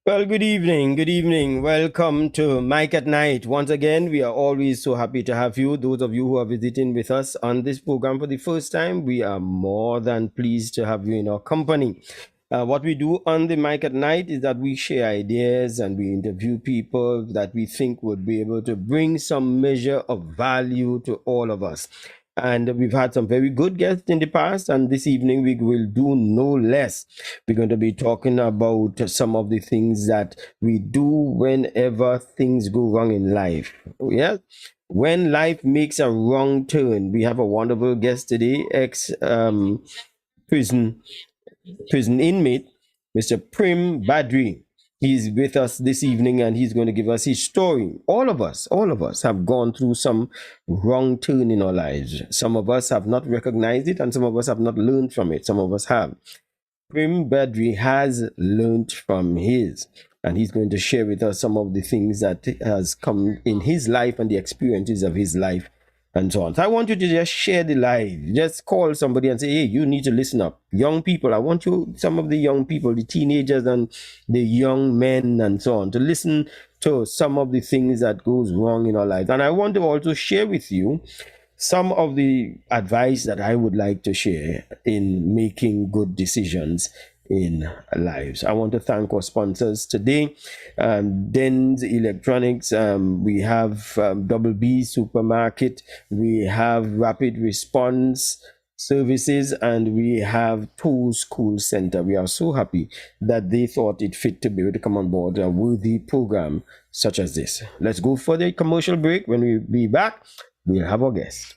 Well, good evening. Good evening. Welcome to Mike at Night. Once again, we are always so happy to have you. Those of you who are visiting with us on this program for the first time, we are more than pleased to have you in our company. What we do on the Mike at Night is that we share ideas and we interview people that we think would be able to bring some measure of value to all of us. And we've had some very good guests in the past, and this evening we will do no less. We're going to be talking about some of the things that we do whenever things go wrong in life. Yeah. When life makes a wrong turn, we have a wonderful guest today, ex prison prison inmate, Mr. Pream Badree. He's with us this evening and he's going to give us his story. All of us have gone through some wrong turn in our lives. Some of us have not recognized it and some of us have not learned from it. Some of us have. Pream Badree has learned from his, and he's going to share with us some of the things that has come in his life and the experiences of his life and so on. So I want you to just share the live. Just call somebody and say, hey, you need to listen up. Young people, I want you, some of the young people, the teenagers and the young men and so on, to listen to some of the things that goes wrong in our lives. And I want to also share with you some of the advice that I would like to share in making good decisions in lives. I want to thank our sponsors today, Dens Electronics, we have Double B Supermarket, we have Rapid Response Services, and we have Two School Center. We are so happy that they thought it fit to be able to come on board a worthy program such as this. Let's go for the commercial break. When we be back, we'll have our guest.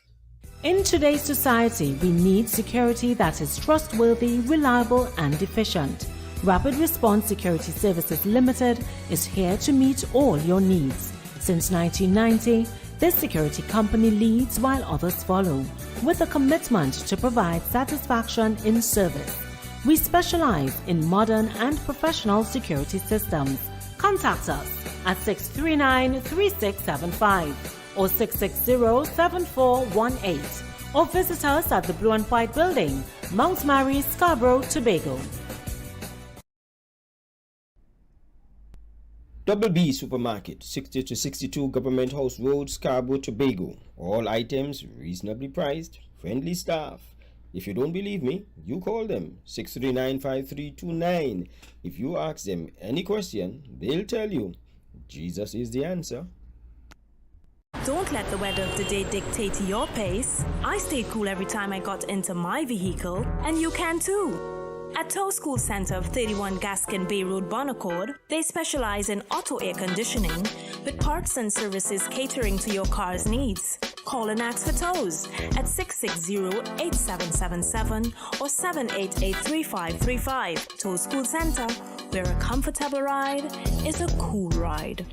In today's society, we need security that is trustworthy, reliable, and efficient. Rapid Response Security Services Limited is here to meet all your needs. Since 1990, this security company leads while others follow, with a commitment to provide satisfaction in service. We specialize in modern and professional security systems. Contact us at 639-3675. or 660-7418, or visit us at the Blue and White Building, Mount Mary, Scarborough, Tobago. Double B Supermarket, 60 to 62 Government House Road, Scarborough, Tobago. All items reasonably priced, friendly staff. If you don't believe me, you call them 639-5329. If you ask them any question, they'll tell you Jesus is the answer. Don't let the weather of the day dictate your pace. I stayed cool every time I got into my vehicle, and you can too. At Tow School Center of 31 Gaskin Bay Road, Bonaccord, they specialize in auto air conditioning with parts and services catering to your car's needs. Call and ask for tows at 660-8777 or 788-3535. Tow School Center, where a comfortable ride is a cool ride.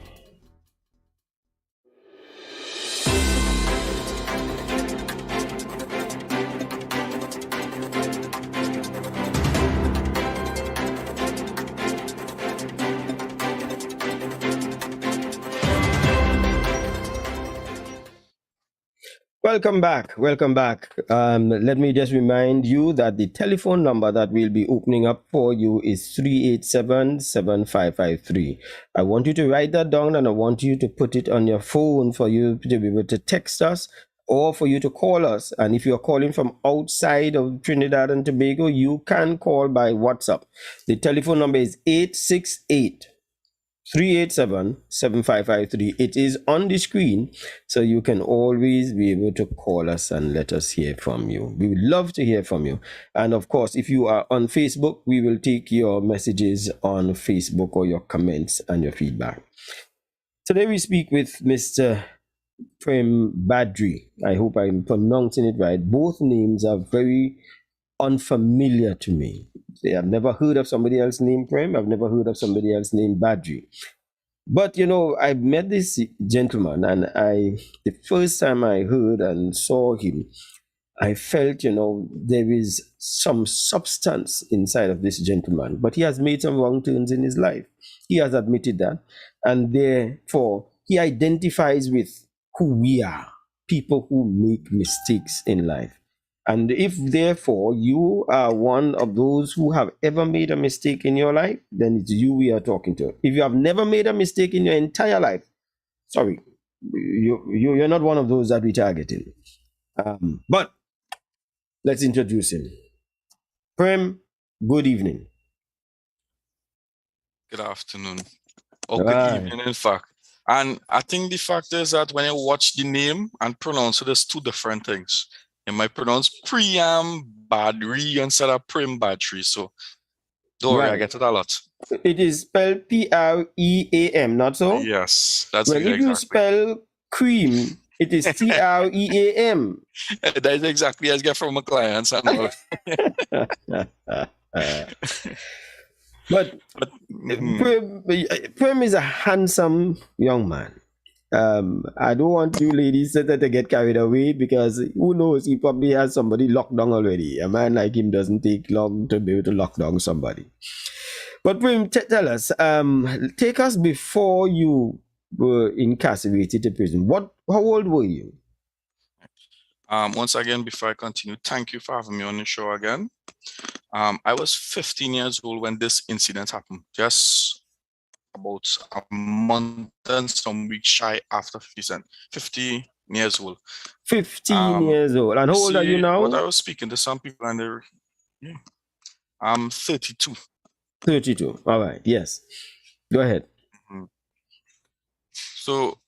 Welcome back. Welcome back. Let me just remind you that the telephone number that we'll be opening up for you is 387-7553. I want you to write that down and I want you to put it on your phone for you to be able to text us or for you to call us. And if you're calling from outside of Trinidad and Tobago, you can call by WhatsApp. The telephone number is 868 387-7553. It is on the screen, so you can always be able to call us and let us hear from you. We would love to hear from you. And of course, if you are on Facebook, we will take your messages on Facebook or your comments and your feedback. Today we speak with Mr. Pream Badree. I hope I'm pronouncing it right. Both names are very unfamiliar to me. I've never heard of somebody else named Prem. I've never heard of somebody else named Badree. But I met this gentleman, and the first time I heard and saw him, I felt, there is some substance inside of this gentleman. But he has made some wrong turns in his life. He has admitted that, and therefore he identifies with who we are, people who make mistakes in life. And if therefore you are one of those who have ever made a mistake in your life, then it's you we are talking to. If you have never made a mistake in your entire life, sorry, you're not one of those that we targeting. But let's introduce him. Prem, good evening. Good afternoon. Or All good right. evening, in fact. And I think the fact is that when you watch the name and pronounce it, there's two different things. You might pronounce Pream Badree instead of Pream Badree. So don't worry, I Right. get it a lot. It is spelled Pream, not so? Yes, that's Well, it if you exactly. spell cream, it is Cream. That is exactly as I get from my clients and all. But But, mhm. Prem is a handsome young man. I don't want you ladies to get carried away because who knows, he probably has somebody locked down already. A man like him doesn't take long to be able to lock down somebody. But Prem, tell us, take us before you were incarcerated to prison. How old were you? Once again, before I continue, thank you for having me on the show again. I was 15 years old when this incident happened, just about a month and some weeks shy after 50 years old. 15 years old. And You how old are you see, what now? I was speaking to some people and they're, yeah, I'm 32. 32. All right. Yes. Go ahead. Mhm. So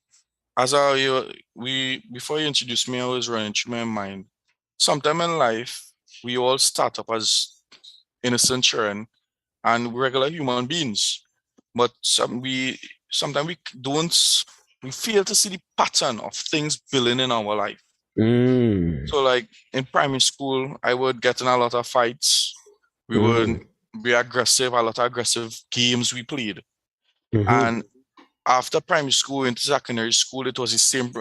before you introduced me, I was running through my mind. Sometime in life, we all start up as innocent children and regular human beings, but sometimes we fail to see the pattern of things building in our life. Mm. So like in primary school, I would get in a lot of fights. We would Mm. be aggressive, a lot of aggressive games we played. Mm-hmm. And after primary school into secondary school, it was the same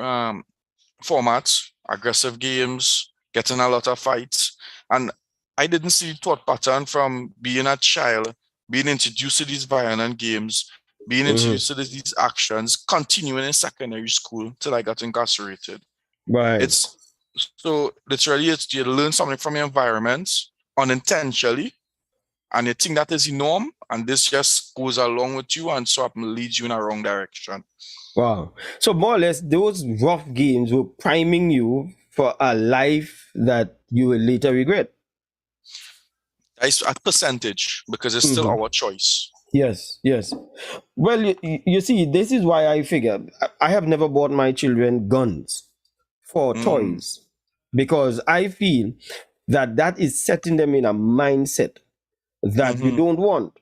format, aggressive games, getting a lot of fights. And I didn't see thought pattern from being a child, being introduced to these violent games, being Mm-hmm. introduced to these actions, continuing in secondary school till I got incarcerated. Right. It's so literally it's you learn something from your environment unintentionally, and you think that is the norm, and this just goes along with you and so often leads you in a wrong direction. Wow. So more or less, those rough games were priming you for a life that you will later regret. It's a percentage because it's still Mm-hmm. our choice. Yes. Yes. Well, you see, this is why I figure I have never bought my children guns for Mm, toys because I feel that that is setting them in a mindset that you mm-hmm, don't want.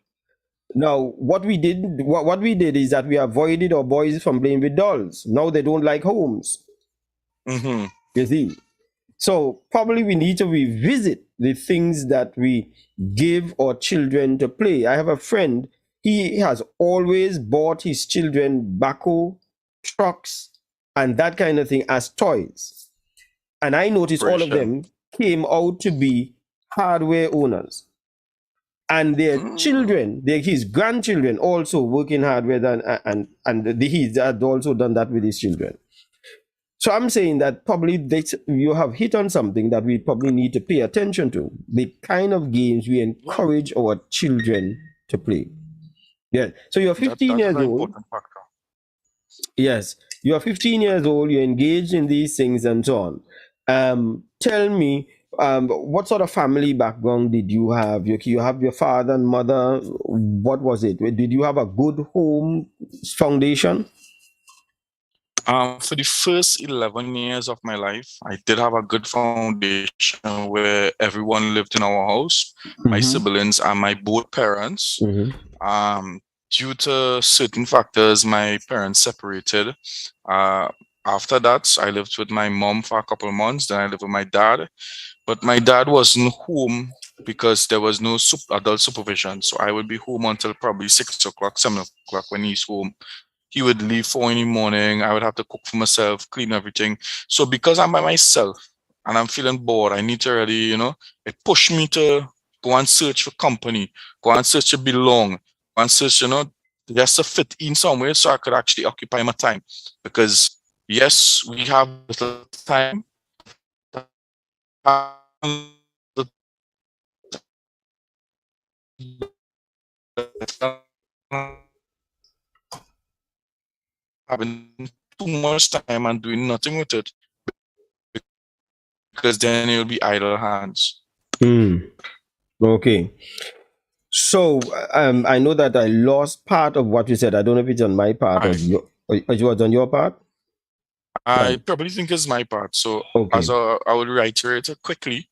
Now, what we did is that we avoided our boys from playing with dolls. Now they don't like homes. mm-hmm. You see, so probably we need to revisit the things that we give our children to play. I have a friend. He has always bought his children backhoe, trucks, and that kind of thing as toys. And I noticed all of Operation. them came out to be hardware owners. And their Mm, children, his grandchildren, also working hardware and he had also done that with his children. So I'm saying that probably you have hit on something that we probably need to pay attention to. The kind of games we yeah, encourage our children to play. Yeah. So you're 15 that is years an old. important factor. Yes. You're 15 years old. You're engaged in these things and so on. Tell me, what sort of family background did you have? You have your father and mother. What was it? Did you have a good home foundation? For the first 11 years of my life, I did have a good foundation where everyone lived in our house, my Mm-hmm. siblings and my both parents. Mm-hmm. Due to certain factors, my parents separated. Uh, After that, I lived with my mom for a couple of months. Then I lived with my dad. But my dad wasn't home because there was no adult supervision. So I would be home until probably 6 o'clock, 7 o'clock when he's home. He would leave 4 in the morning. I would have to cook for myself, clean everything. So because I'm by myself and I'm feeling bored, I need to really, it pushed me to go and search for company, go and search to belong, go and search, just to fit in somewhere so I could actually occupy my time. Because yes, we have little time, but we have to have having too much time and doing nothing with it, because then it'll be idle hands. Okay. So I know that I lost part of what you said. I don't know if it's on my part or I your, or it was on your part. I Right. probably think it's my part. So Okay. I would reiterate it quickly.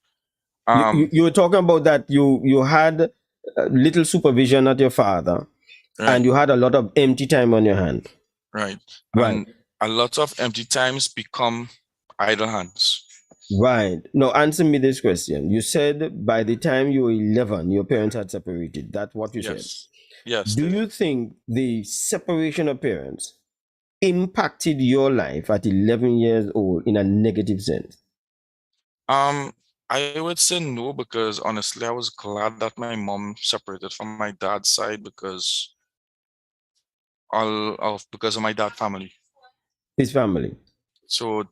You were talking about that you had little supervision at your father, and Right, you had a lot of empty time on your hand. right. Right. And a lot of empty times become idle hands. Right. Now, answer me this question. You said by the time you were 11, your parents had separated. That's what you said. Yes. Yes, Do they you did. think the separation of parents impacted your life at 11 years old in a negative sense? Um, I would say no, because honestly, I was glad that my mom separated from my dad's side, because of my dad family. His family. So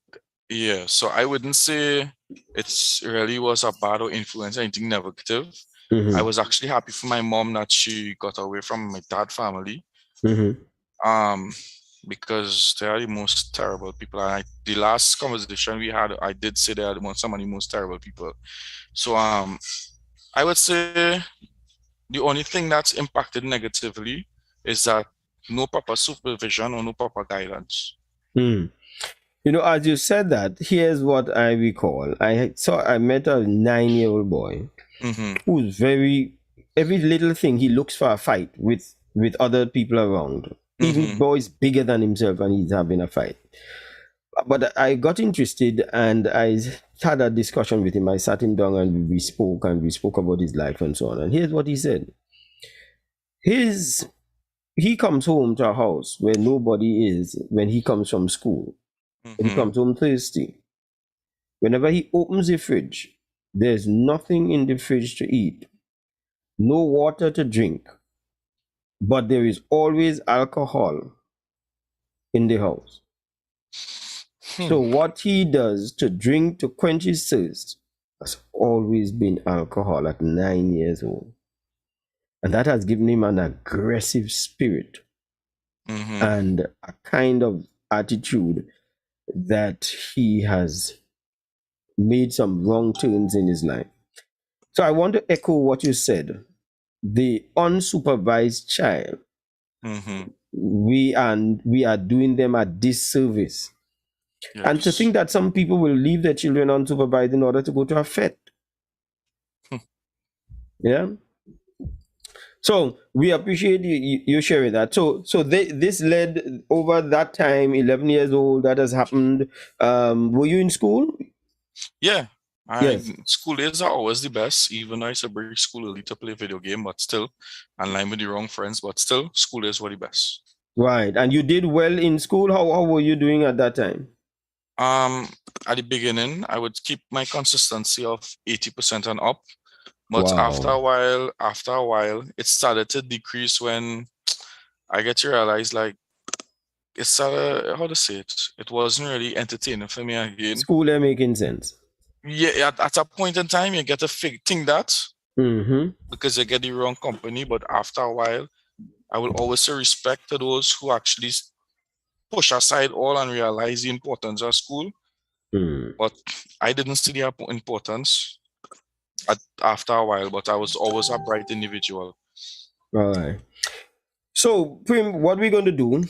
yeah, so I wouldn't say it's really was a bad or influence, anything negative. I Mm-hmm. was actually happy for my mom that she got away from my dad family. Mm-hmm. Um, because they are the most terrible people. And the last conversation we had, I did say they are some of the most terrible people. So I would say the only thing that's impacted negatively is that no proper supervision or no proper guidance. Mm. You know, as you said that, here's what I recall. I met a 9 year old boy Mm-hmm. who's very, every little thing he looks for a fight with other people around. Even Mm-hmm. boys bigger than himself, and he's having a fight. But I got interested and I had a discussion with him. I sat him down and we spoke about his life and so on. And here's what he said. His he comes home to a house where nobody is when he comes from school. And he Mm-hmm. comes home thirsty. Whenever he opens the fridge, there's nothing in the fridge to eat, no water to drink, but there is always alcohol in the house. Hmm. So what he does to drink to quench his thirst has always been alcohol at 9 years old. And that has given him an aggressive spirit Mm-hmm. and a kind of attitude that he has made some wrong turns in his life. So I want to echo what you said. The unsupervised child, Mm-hmm. we are doing them a disservice. And to Yes. think that some people will leave their children unsupervised in order to go to a fete. Yeah. So we appreciate you sharing that. This led over that time, 11 years old, that has happened. Were you in school? Yeah. I Yes. school days are always the best, even though I used to break school early to play video game, but still, and line with the wrong friends, but still, school days were the best. Right. And you did well in school. How were you doing at that time? Um, at the beginning, I would keep my consistency of 80% and up, but Wow. after a while, it started to decrease when I get to realize like it started, how to say it, it wasn't really entertaining for me again. School ain't making sense. Yeah, at a point in time, you get to think that Mm-hmm. because you get the wrong company, but after a while, I will always say respect to those who actually push aside all and realize the importance of school. Mm. But I didn't see the importance after a while, but I was always a bright individual. All right. So, Prim, what we're going to do,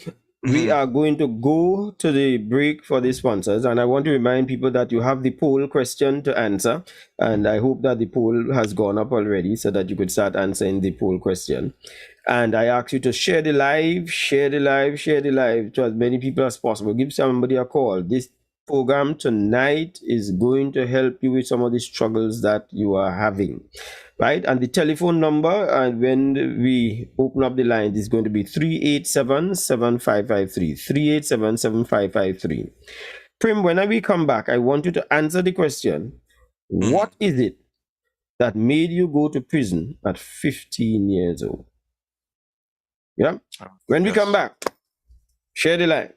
we Mm-hmm. are going to go to the break for the sponsors. And I want to remind people that you have the poll question to answer. And I hope that the poll has gone up already so that you could start answering the poll question. And I ask you to share the live, share the live, share the live to as many people as possible. Give somebody a call. This program tonight is going to help you with some of the struggles that you are having, right? And the telephone number, and when we open up the line, is going to be 387-7553. 387-7553. Prim, when we come back, I want you to answer the question: Mm-hmm. what is it that made you go to prison at 15 years old? Yeah. When we come Yes. back, share the line.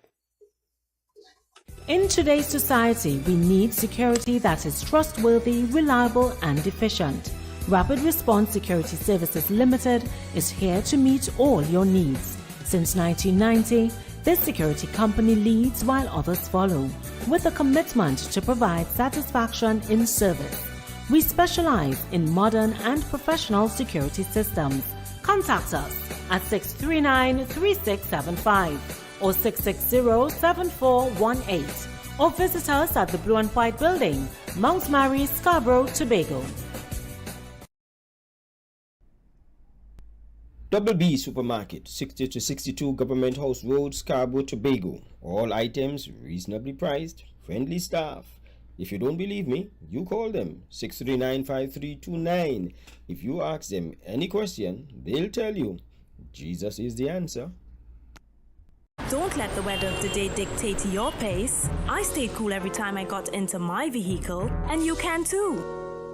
In today's society, we need security that is trustworthy, reliable, and efficient. Rapid Response Security Services Limited is here to meet all your needs. Since 1990, this security company leads while others follow, with a commitment to provide satisfaction in service. We specialize in modern and professional security systems. Contact us at 639-3675 or 660-7418, or visit us at the Blue and White Building, Mount Mary, Scarborough, Tobago. Double B Supermarket, 60 to 62 Government House Road, Scarborough, Tobago. All items reasonably priced, friendly staff. If you don't believe me, you call them 639-5329. If you ask them any question, they'll tell you Jesus is the answer. Don't let the weather of the day dictate your pace. I stayed cool every time I got into my vehicle, and you can too.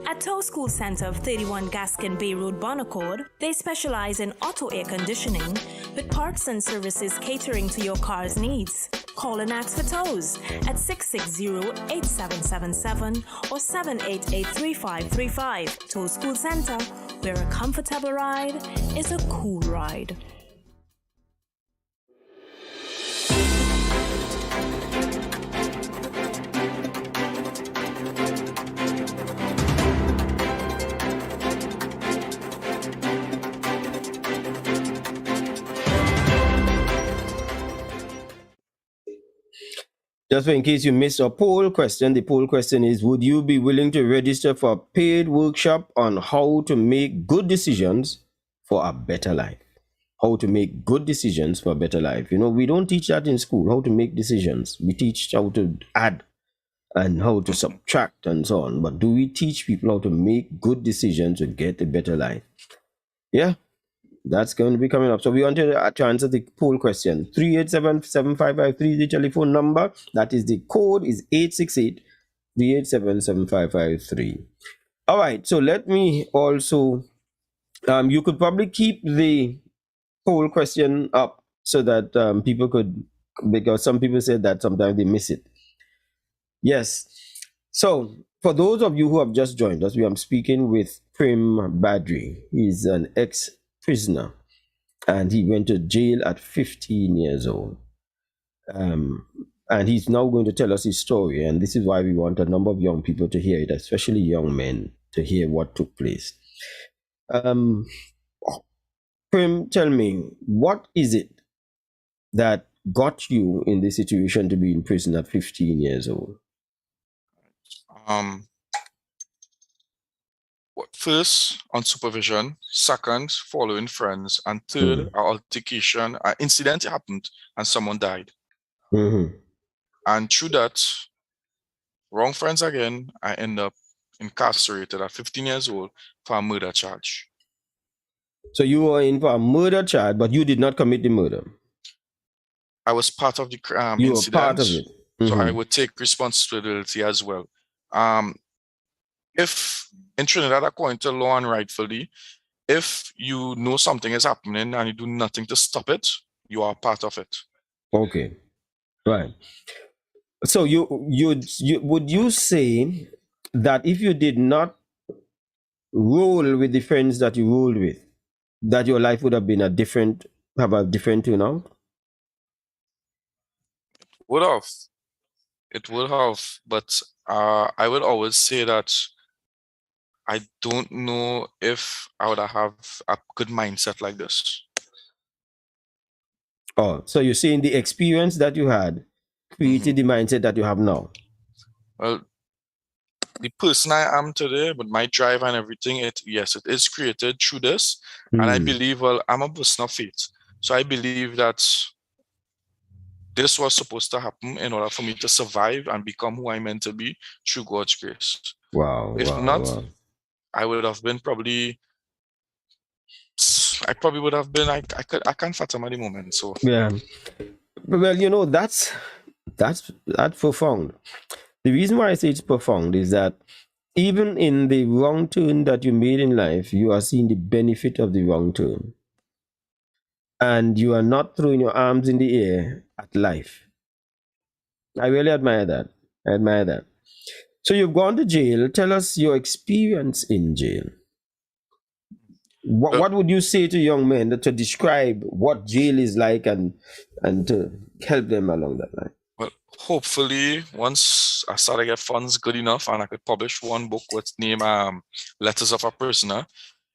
At Tow School Center of 31 Gaskin Bay Road, Bonaccord, they specialize in auto air conditioning with parts and services catering to your car's needs. Call and ask for tows at 660-8777 or 788-3535. Tow School Center, where a comfortable ride is a cool ride. Just in case you missed a poll question, the poll question is, would you be willing to register for a paid workshop on how to make good decisions for a better life? How to make good decisions for a better life. You know, we don't teach that in school, how to make decisions. We teach how to add and how to subtract and so on. But do we teach people how to make good decisions to get a better life? Yeah. That's going to be coming up. So we want to answer the poll question. 387-7553 is the telephone number. That is the code is 868-387-7553. All right. So let me also, you could probably keep the poll question up so that people could, because some people said that sometimes they miss it. Yes. So for those of you who have just joined us, we are speaking with Pream Badree. He's an ex-prisoner, and he went to jail at 15 years old. And he's now going to tell us his story, and this is why we want a number of young people to hear it, especially young men, to hear what took place. Pream, tell me, what is it that got you in this situation to be in prison at 15 years old? First, on supervision. Second, following friends. And third, an altercation, an incident happened and someone died. And through that, wrong friends again, I end up incarcerated at 15 years old for a murder charge. So you were in for a murder charge, but you did not commit the murder. I was part of the you incident. were part of it. So I would take responsibility as well. If in Trinidad, according to law and rightfully, if you know something is happening and you do nothing to stop it, you are part of it. Okay, right. So you would you say that if you did not roll with the friends that you rolled with, that your life would have been have a different turnout? It would have, but I would always say that I don't know if I would have a good mindset like this. Oh, so you're saying the experience that you had created the mindset that you have now? Well, the person I am today, with my drive and everything, it is created through this. And I believe, well, I'm a person of faith. So I believe that this was supposed to happen in order for me to survive and become who I'm meant to be through God's grace. Wow. If not, I would have been I can't fathom at the moment. So yeah. Well, you know, that's profound. The reason why I say it's profound is that even in the wrong turn that you made in life, you are seeing the benefit of the wrong turn. And you are not throwing your arms in the air at life. I really admire that. I admire that. So you've gone to jail. Tell us your experience in jail. What Well, what would you say to young men to describe what jail is like and to help them along that line? well, hopefully, once I start to get funds good enough and I could publish one book with name Letters of a Prisoner,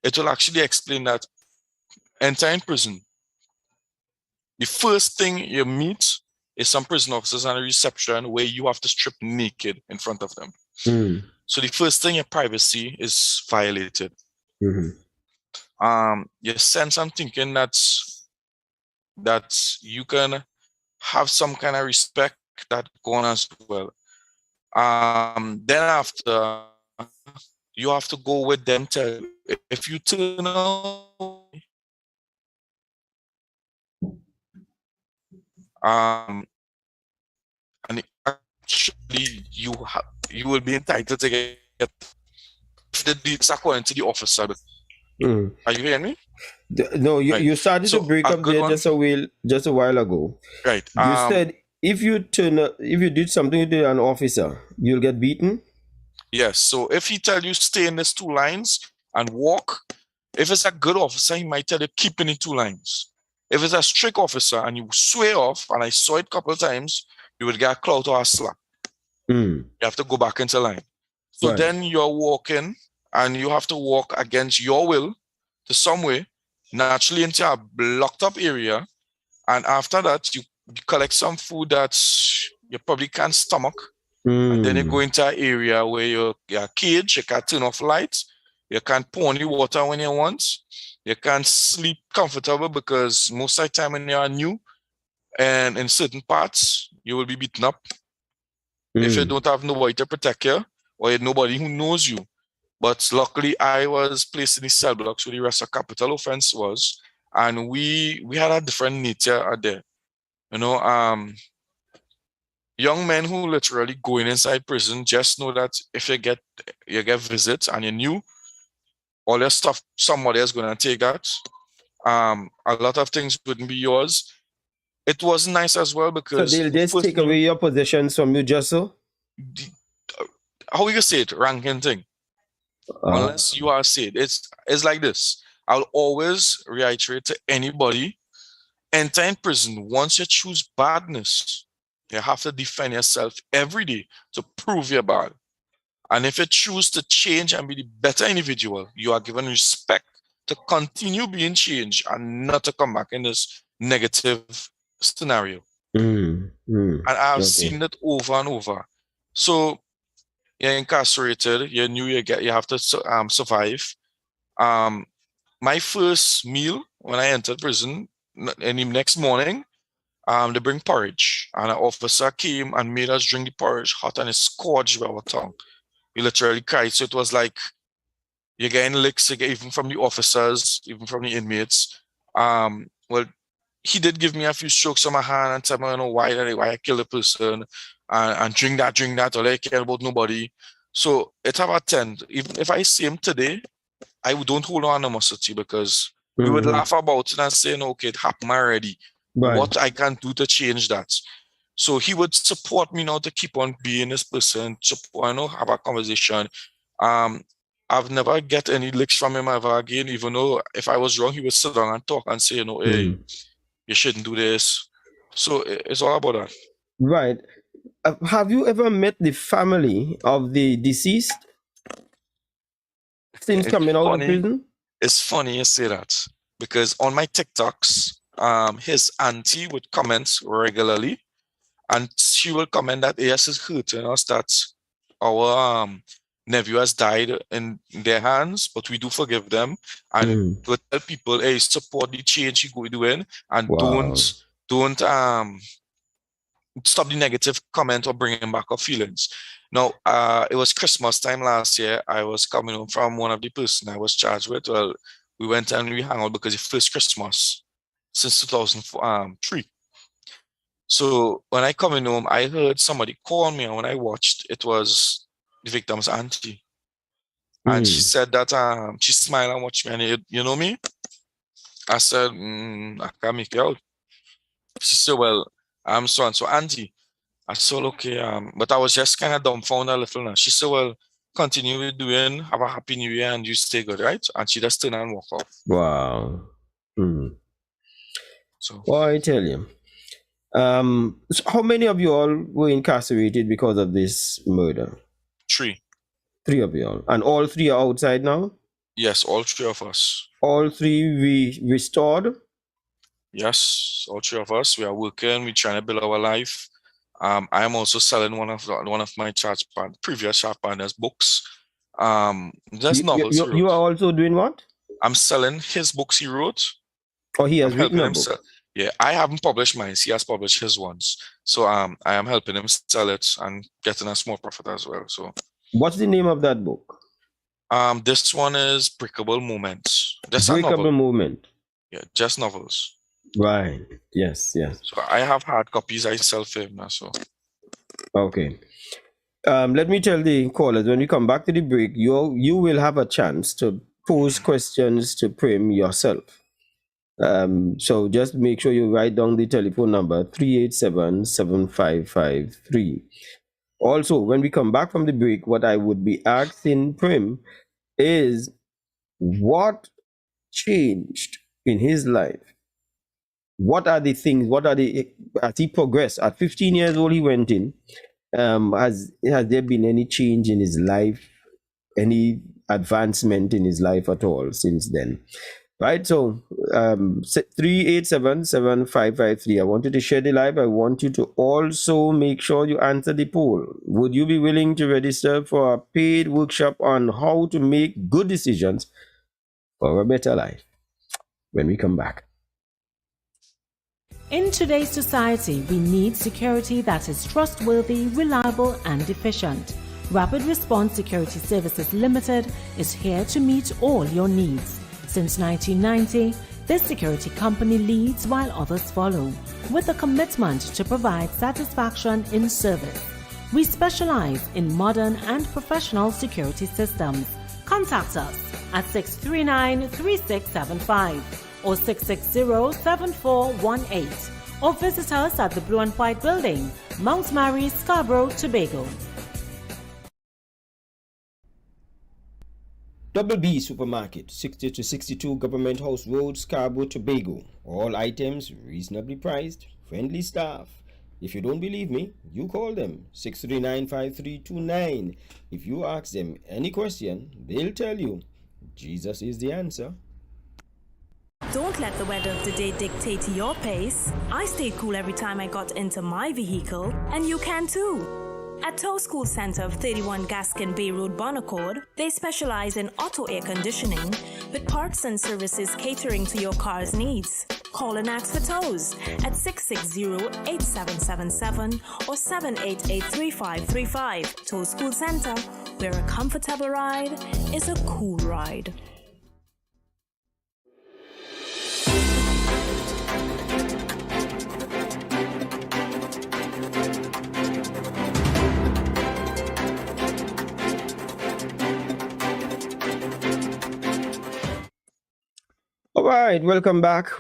it will actually explain that entering prison, the first thing you meet is some prison officers and a reception where you have to strip naked in front of them. Mm. So the first thing, your privacy is violated. Mm-hmm. You sense I'm thinking that you can have some kind of respect that go on as well. Then after, you have to go with them. Tell you if you turn away, and actually you will be entitled to get if the deeds according to the officer. Mm. Are you hearing me? No, you, Right. you started to So break a up good there one. just a while ago. Right. You said if you did something to an officer, you'll get beaten. Yes. So if he tell you stay in these two lines and walk, if it's a good officer, he might tell you keep in the two lines. If it's a strict officer and you swear off, and I saw it a couple of times, you will get a clout or a slap. Mm. You have to go back into line. So Right. then you're walking and you have to walk against your will to somewhere, naturally into a blocked up area. And after that, you collect some food that you probably can't stomach. And then you go Mm. into an area where you're caged, you can turn off lights, you can't pour on the water when you want, you can't sleep comfortable because most of the time when you are new and in certain parts, you will be beaten up if you Mm. don't have nobody to protect you or nobody who knows you. But luckily, I was placed in the cell blocks where the rest of capital offense was, and we had a different nature out there. You know, young men who literally going inside prison just know that if you get visits and you knew all your stuff, somebody is going to take that. A lot of things wouldn't be yours. It was nice as well So because they'll you just first take away knew your possessions from you just so? the, how you say it, ranking thing. Uh, Unless you are said, it's like this. I'll always reiterate to anybody: enter in prison. Once you choose badness, you have to defend yourself every day to prove you're bad. And if you choose to change and be the better individual, you are given respect to continue being changed and not to come back in this negative scenario. mm. Mm. And I've Okay. seen it over and over. So you're incarcerated, you knew you have to survive. Um, my first meal when I entered prison, in the next morning, they bring porridge, and an officer came and made us drink the porridge hot, and it scorched our tongue. We literally cried. So it was like you're getting licks even from the officers, even from the inmates. Well, he did give me a few strokes on my hand and tell me, you know, why I killed a person, and drink that, all I care about nobody. So it have a trend. Even if I see him today, I don't hold on animosity because we would Mm-hmm. laugh about it and say, no, okay, it happened already. Right. What I can do to change that. So he would support me now to keep on being this person, support, have a conversation. Um, I've never get any licks from him ever again, even though if I was wrong, he would sit down and talk and say, hey, Mm. you shouldn't do this. So it's all about that. Right. Have you ever met the family of the deceased since It's coming out of funny. prison? It's funny you say that because on my TikToks, his auntie would comment regularly, and she will comment that yes, it's hurting us that our nephew has died in their hands, but we do forgive them, and Mm. to tell people, hey, support the change you go doing, and Wow. don't stop the negative comment or bringing back our feelings. Now, it was Christmas time last year. I was coming home from one of the person I was charged with. Well, we went and we hung out because the first Christmas since 2003. So when I coming home, I heard somebody call me, and when I watched, it was the victim's auntie. And she Mm. said that she smiled and watched me, and you know me? I said, I can't make it out. She said, well, I'm so and so auntie. I said, okay, but I was just kind of dumbfounded a little now. She said, well, continue with doing, have a happy new year and you stay good, right? And she just turned and walk off. Wow. Hmm. So Well, I tell you. So how many of you all were incarcerated because of this murder? 3. 3 of you all. And all 3 are outside now? Yes, all 3 of us. All 3 restored? Yes, all 3 of us. We are working, we're trying to build our life. I am also selling one of my previous chat partners' books. Just novels he You wrote. are also doing what? I'm selling his books he wrote. Oh, he I'm has written helping a him book. sell. Yeah, I haven't published mine. He has published his ones. So I am helping him sell it and getting a small profit as well. So What's the name of that book? this one is Breakable Moments. Just a Breakable novel. Moment. Yeah, just novels. Right. Yes, yes. So I have hard copies I sell for him now. So Okay. Let me tell the callers, when we come back to the break, you will have a chance to pose questions to Pream yourself. So just make sure you write down the telephone number 387-7553. Also, when we come back from the break, what I would be asking Prim is what changed in his life? What are the things? As he progressed? At 15 years old, he went in. Has there been any change in his life? Any advancement in his life at all since then? Right, so 387-7553. I want you to share the live. I want you to also make sure you answer the poll. Would you be willing to register for a paid workshop on how to make good decisions for a better life when we come back? In today's society, we need security that is trustworthy, reliable, and efficient. Rapid Response Security Services Limited is here to meet all your needs. Since 1990, this security company leads while others follow, with a commitment to provide satisfaction in service. We specialize in modern and professional security systems. Contact us at 639-3675 or 660-7418 or visit us at the Blue and White Building, Mount Mary, Scarborough, Tobago. Double B Supermarket, 60 to 62 Government House Road, Scarborough, Tobago. All items reasonably priced, friendly staff. If you don't believe me, you call them 639-5329. If you ask them any question, they'll tell you Jesus is the answer. Don't let the weather of the day dictate your pace. I stayed cool every time I got into my vehicle, and you can too. At Tow School Center of 31 Gaskin Bay Road, Bonaccord, they specialize in auto air conditioning with parts and services catering to your car's needs. Call and ask for tows at 660-8777 or 788-3535. Tow School Center, where a comfortable ride is a cool ride. All right, welcome back.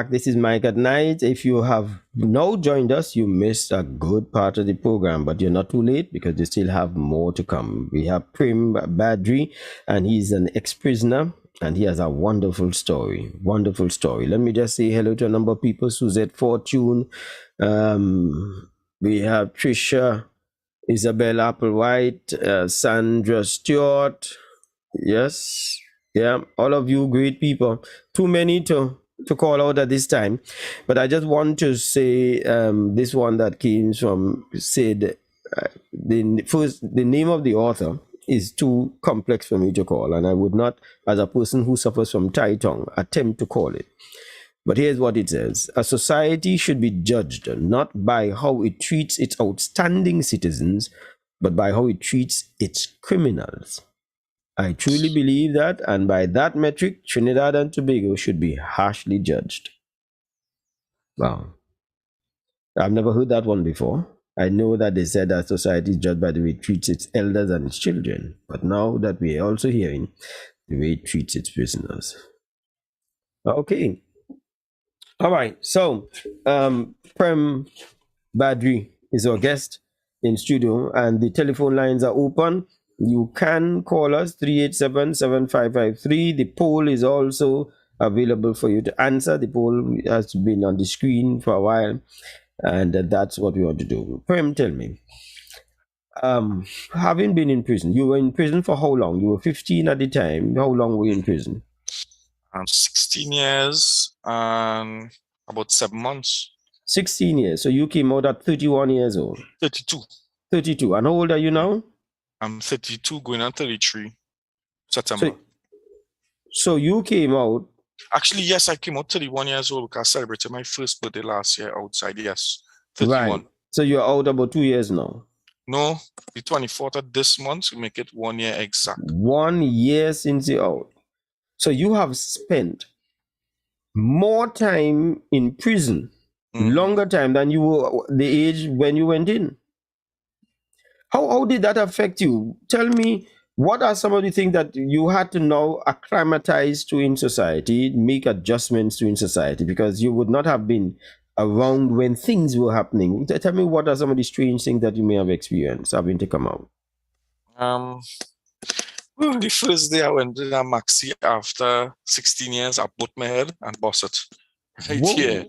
This is Mike at Night. If you have now joined us, you missed a good part of the program, but you're not too late because you still have more to come. We have Pream Badree, and he's an ex-prisoner, and he has a wonderful story. Let me just say hello to a number of people. Suzette Fortune. We have Trisha, Isabel Applewhite, Sandra Stewart. Yes. Yeah, all of you great people. Too many to call out at this time, but I just want to say this one that came from Sid. The name of the author is too complex for me to call, and I would not, as a person who suffers from Thai tongue, attempt to call it. But here's what it says: a society should be judged not by how it treats its outstanding citizens, but by how it treats its criminals. I truly believe that, and by that metric, Trinidad and Tobago should be harshly judged. Wow. I've never heard that one before. I know that they said that society is judged by the way it treats its elders and its children, but now that we are also hearing the way it treats its prisoners. Okay. All right. So, Pream Badree, is our guest in studio, and the telephone lines are open. You can call us 387-7553. The poll is also available for you to answer. The poll has been on the screen for a while, and that's what we want to do. Prem, tell me, having been in prison, you were in prison for how long? You were 15 at the time. How long were you in prison? 16 years and about 7 months. 16 years. So you came out at 31 years old. 32. 32. And how old are you now? I'm 32, going on 33 September. So you came out. Actually, yes, I came out 31 years old because I celebrated my first birthday last year outside. Yes, 31. Right. So you're out about 2 years now. No, the 24th of this month, we make it 1 year exact. 1 year since you're out. So you have spent more time in prison, longer time than you were the age when you went in. How did that affect you? Tell me, what are some of the things that you had to now acclimatize to in society, make adjustments to in society, because you would not have been around when things were happening? Tell me, what are some of the strange things that you may have experienced having to come out? Well, the first day I went to that maxi after 16 years, I put my head and bust it right here.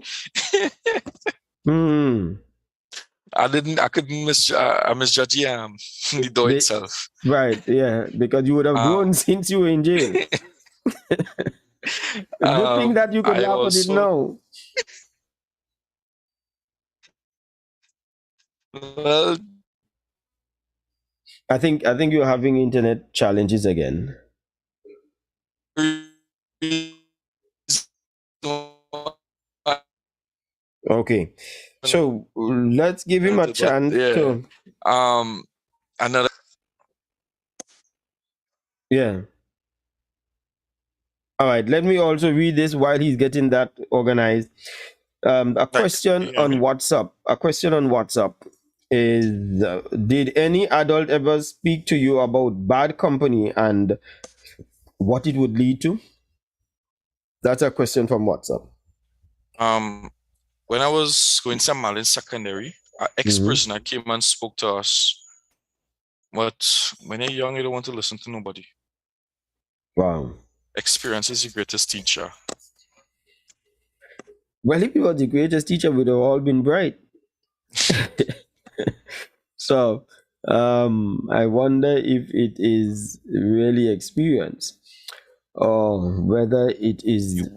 I couldn't misjudge the door itself. Right, yeah, because you would have grown since you were in jail. Good thing that you could laugh at it now. Well, I think you're having internet challenges again. Okay, so let's give him a chance to. Another. Yeah. All right. Let me also read this while he's getting that organized. A question on WhatsApp. A question on WhatsApp is: did any adult ever speak to you about bad company and what it would lead to? That's a question from WhatsApp. When I was going to Malin Secondary, an ex-prisoner came and spoke to us. But when you're young, you don't want to listen to nobody. Wow. Experience is the greatest teacher. Well, if he was the greatest teacher, we'd have all been bright. So, I wonder if it is really experience or whether it is the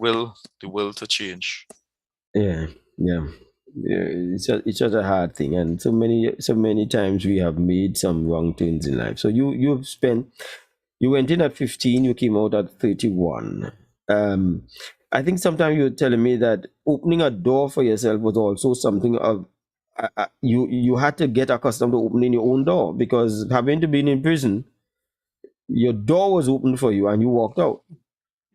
will to change. Yeah. It's just a hard thing, and so many times we have made some wrong turns in life. So you went in at 15, you came out at 31. I think sometimes you were telling me that opening a door for yourself was also something of you had to get accustomed to opening your own door, because having to be in prison, your door was open for you and you walked out.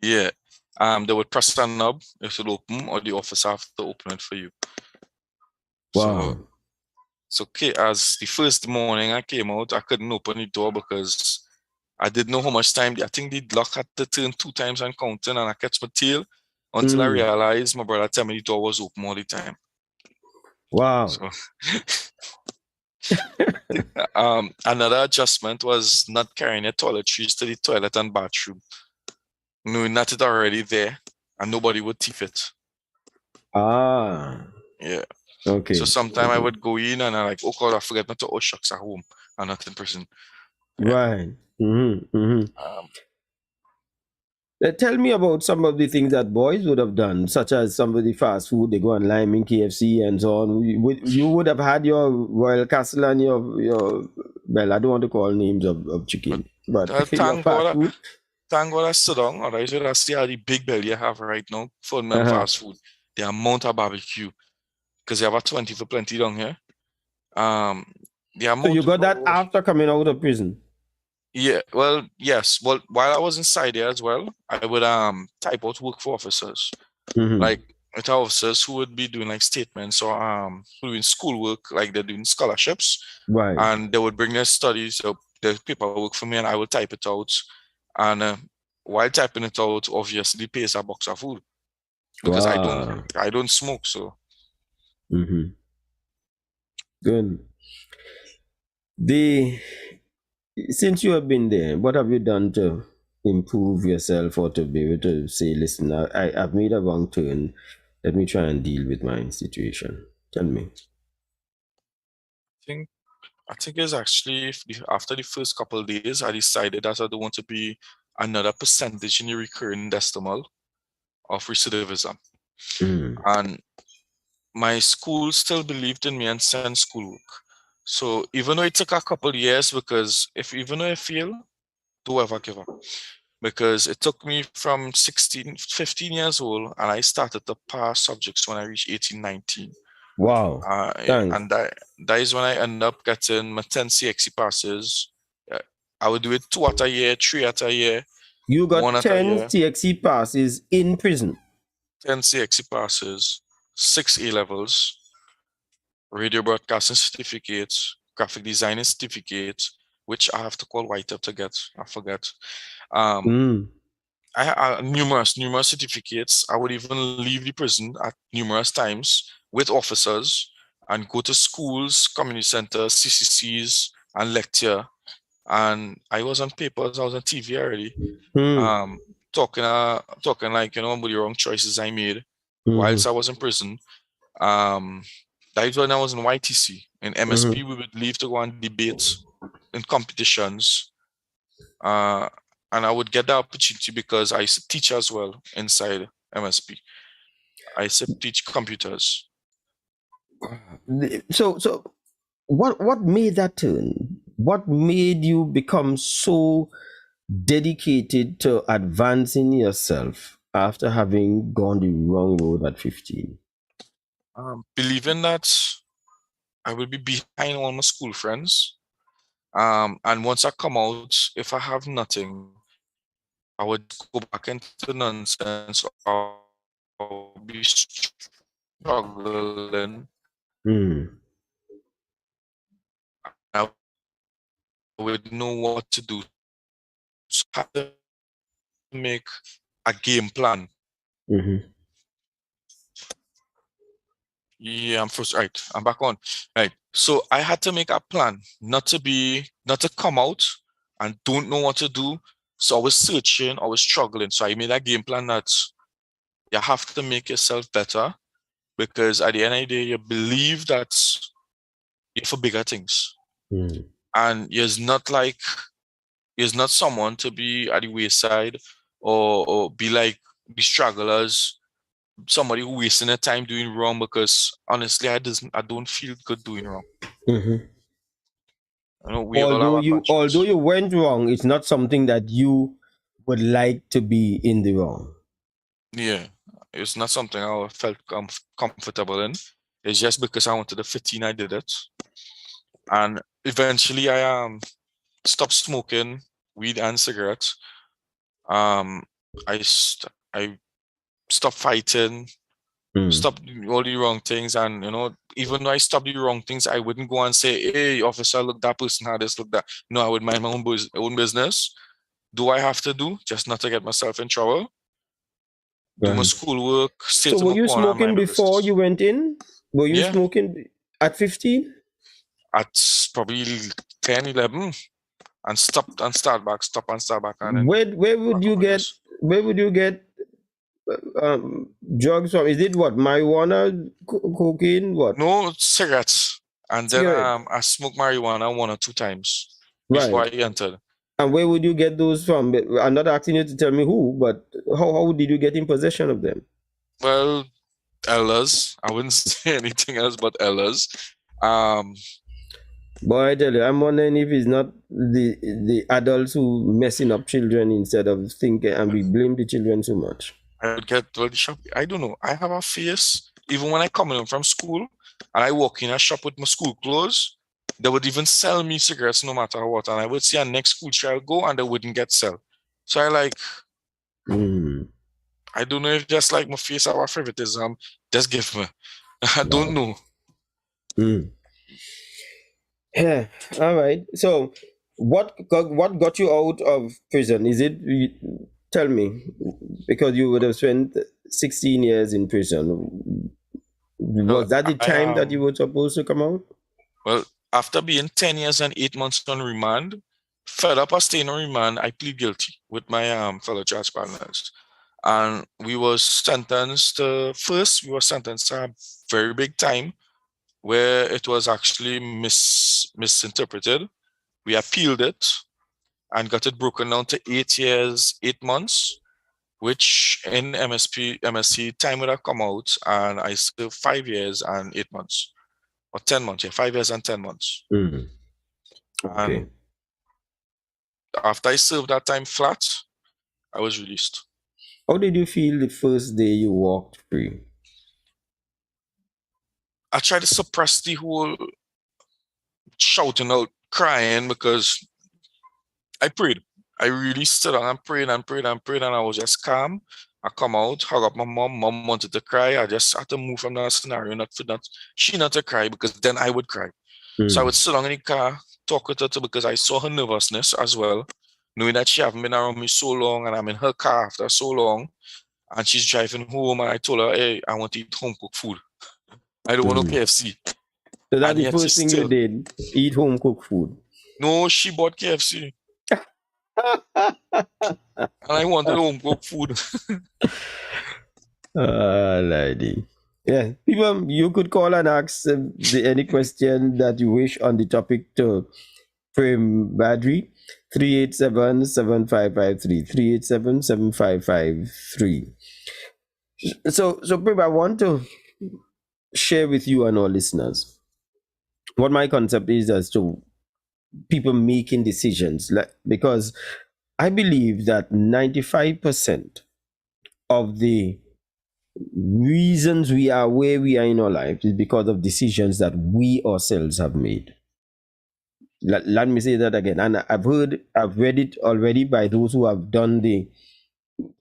Yeah. They would press a knob, it would open, or the officer have to open it for you. Wow. So okay, as the first morning I came out, I couldn't open the door because I didn't know how much time. I think the lock had to turn 2 times and counting, and I catch my tail until I realized my brother told me the door was open all the time. Wow. So, another adjustment was not carrying your toiletries to the toilet and bathroom, knowing that it's already there and nobody would thief it. Yeah. Okay. So sometimes I would go in and I'm like, oh God, I forget not to wash shucks at home and not in prison. Yeah. Right. Tell me about some of the things that boys would have done, such as some of the fast food. They go and lime in KFC and so on. You would have had your Royal Castle and your well, I don't want to call names of chicken, but thank God I sit down, or I should see how the big belly you have right now for fast food. The amount of barbecue, because you have a 20 for plenty down here. So you got that after coming out of prison? Yeah, well, yes. Well, while I was inside there as well, I would type out work for officers, like with officers who would be doing like statements or doing schoolwork, like they're doing scholarships, right? And they would bring their studies, so their paperwork for me, and I would type it out. And while typing it out, obviously pays a box of food because I don't smoke, so. Good. The Since you have been there, what have you done to improve yourself or to be able to say, listen, I've made a wrong turn. Let me try and deal with my situation. Tell me. I think I think it's actually after the first couple of days, I decided that I don't want to be another percentage in the recurring decimal of recidivism. Mm. And my school still believed in me and sent schoolwork. So even though it took a couple of years, because if even though I fail, don't ever give up. Because it took me from 16, 15 years old, and I started to pass subjects when I reached 18, 19. Wow. Thanks. And that is when I end up getting my 10 CXC passes. Uh, I would do it 2 at a year, 3 at a year, You 1 got at a 10 year, TXC passes in prison. 10 CXC passes, 6 A levels, radio broadcasting certificates, graphic designing certificates, which I have to call White up to get. I forget. Um, Mm. I had numerous certificates. I would even leave the prison at numerous times with officers and go to schools, community centers, CCCs, and lecture. And I was on papers. I was on TV already. Mm. Um, talking like about the wrong choices I made Mm-hmm. whilst I was in prison. Um, that is when I was in YTC. In MSP, Mm-hmm. we would leave to go on debates in competitions. Uh, and I would get the opportunity because I used to teach as well inside MSP. I used to teach computers. So what made that turn? What made you become so dedicated to advancing yourself after having gone the wrong road at 15? Believing that I will be behind all my school friends. And once I come out, if I have nothing, I would go back into nonsense or be struggling. Mm. I would know what to do. So I had to make a game plan. Mm-hmm. Yeah, I'm first. Right, I'm back on. Right. So I had to make a plan, not to come out and don't know what to do. So I was searching, I was struggling. So I made a game plan that you have to make yourself better because at the end of the day, you believe that you're for bigger things. Mm. And you're not someone to be at the wayside or be like the stragglers, somebody who wasting their time doing wrong because honestly I don't feel good doing wrong. Mm-hmm. We all have our Although conscience. you went wrong, it's not something that you would like to be in the wrong. Yeah, it's not something I felt comfortable in. It's just because I wanted to fit in, I did it. And eventually I stopped smoking weed and cigarettes. Um, I stopped fighting, Mm. stopped doing all the wrong things, and even though I stopped the wrong things, I wouldn't go and say, "Hey, officer, look, that person had this, look that." No, I would mind my own business. Do I have to do just not to get myself in trouble? Do my Right. schoolwork, stay So to were my you corner, and smoking mind my before business. you went in? Were you Yeah, smoking at 15? at probably 10, 11, and stop and start back, and then Where for a would you couple of get years. drugs from? Is it what, marijuana, cocaine, what? No cigarettes. And then Cigarette, I smoked marijuana 1 or 2 times before right? I entered. And where would you get those from? I'm not asking you to tell me who, but how did you get in possession of them? Well, elders. I wouldn't say anything else but elders. Um, Boy, I tell you, I'm wondering if it's not the adults who messing up children instead of thinking, and we blame the children so much. I would get to the shop. I don't know. I have a face. Even when I come in from school and I walk in a shop with my school clothes, they would even sell me cigarettes no matter what. And I would see a next school child go and they wouldn't get sell. So Mm. I don't know if just like my face have a favoritism. Just give me. I don't Wow. know. Mm. Yeah. All right. So, what got you out of prison? Tell me, because you would have spent 16 years in prison. Well, Was that the I time that you were supposed to come out? Well, after being 10 years and 8 months on remand, fed up of staying on remand, I plead guilty with my fellow charge partners. And we was sentenced to, first, we were sentenced to a very big time where it was actually misinterpreted. We appealed it and got it broken down to 8 years, 8 months, which in MSC time would have come out, and I served 5 years and 8 months, or 10 months, yeah, 5 years and 10 months. Mm. Okay. And after I served that time flat, I was released. How did you feel the first day you walked free? I tried to suppress the whole shouting out, crying, because I prayed. I really stood down and prayed and prayed and prayed, and I was just calm. I come out, hug up my mom. Mom wanted to cry. I just had to move from that scenario, not for that she not to cry, because then I would cry. So I would sit down in the car, talk with her because I saw her nervousness as well, knowing that she haven't been around me so long, and I'm in her car after so long, and she's driving home, and I told her, hey, I want to eat home cooked food. I don't want no KFC. So that's And the yet she first thing you still, did, eat home cooked food. no, she bought KFC. And I wanted home cooked food. Lady. Yeah, people, you could call and ask any question that you wish on the topic to Pream Badree, 387-7553, 387-7553. So Pream, I want to share with you and our listeners what my concept is as to people making decisions, because I believe that 95% of the reasons we are where we are in our life is because of decisions that we ourselves have made. Let me say that again. And I've read it already by those who have done the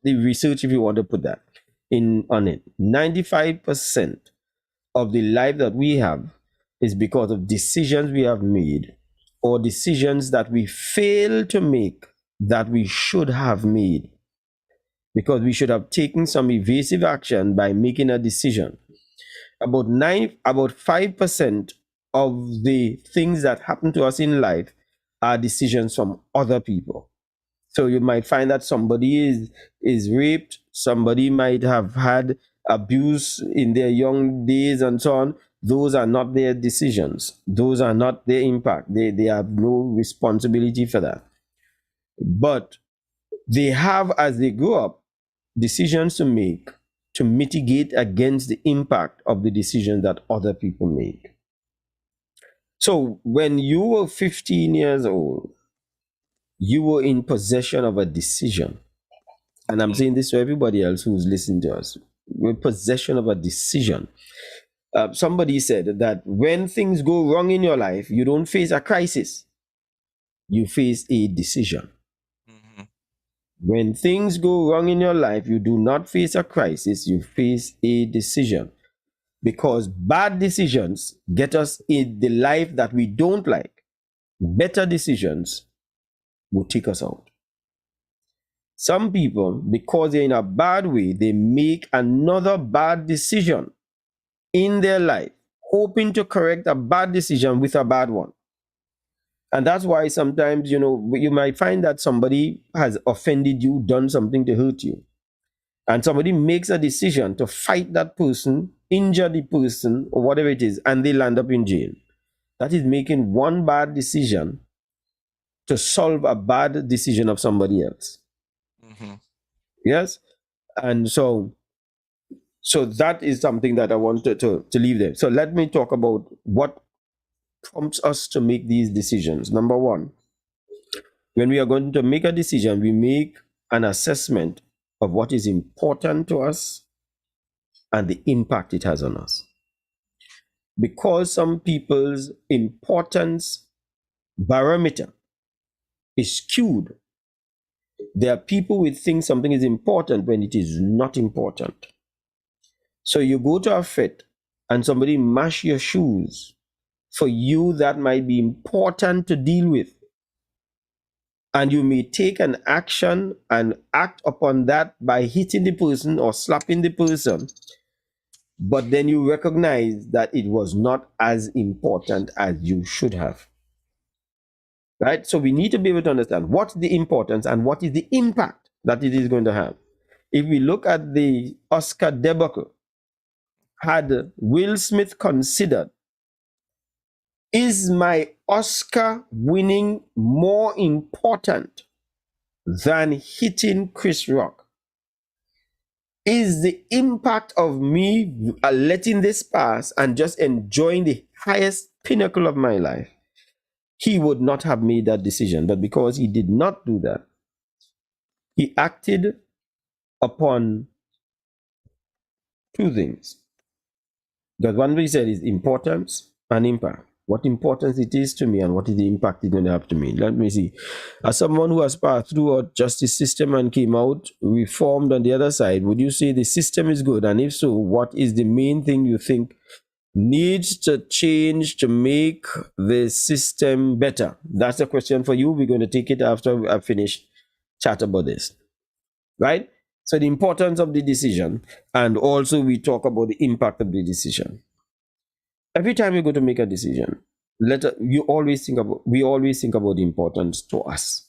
research, if you want to put that in on it. 95% of the life that we have is because of decisions we have made, or decisions that we fail to make that we should have made, because we should have taken some evasive action by making a decision. About 5% of the things that happen to us in life are decisions from other people. So you might find that somebody is raped, somebody might have had abuse in their young days and so on. Those are not their decisions. Those are not their impact. They have no responsibility for that. But they have, as they grow up, decisions to make to mitigate against the impact of the decisions that other people make. So when you were 15 years old, you were in possession of a decision. And I'm saying this to everybody else who's listening to us. We're in possession of a decision. Somebody said that when things go wrong in your life, you don't face a crisis, you face a decision. Mhm. When things go wrong in your life, you do not face a crisis, you face a decision. Because bad decisions get us in the life that we don't like. Better decisions will take us out. Some people, because they're in a bad way, they make another bad decision in their life, hoping to correct a bad decision with a bad one. And that's why sometimes, you might find that somebody has offended you, done something to hurt you. And somebody makes a decision to fight that person, injure the person, or whatever it is, and they land up in jail. That is making one bad decision to solve a bad decision of somebody else. Mm-hmm. Yes? And so that is something that I wanted to leave there. So let me talk about what prompts us to make these decisions. Number one, when we are going to make a decision, we make an assessment of what is important to us and the impact it has on us. Because some people's importance barometer is skewed, there are people who think something is important when it is not important. So you go to a fit and somebody mash your shoes. For you, that might be important to deal with. And you may take an action and act upon that by hitting the person or slapping the person. but then you recognize that it was not as important as you should have. Right? So we need to be able to understand what's the importance and what is the impact that it is going to have. If we look at the Oscar debacle, had Will Smith considered, is my Oscar winning more important than hitting Chris Rock? Is the impact of me letting this pass and just enjoying the highest pinnacle of my life? He would not have made that decision. But because he did not do that, he acted upon two things. Because one we said is importance and impact. What importance it is to me and what is the impact it's going to have to me. Let me see. As someone who has passed through a justice system and came out reformed on the other side, would you say the system is good? And if so, what is the main thing you think needs to change to make the system better? That's a question for you. We're going to take it after I finish chat about this. Right? So the importance of the decision, and also we talk about the impact of the decision. Every time you go to make a decision, we always think about the importance to us,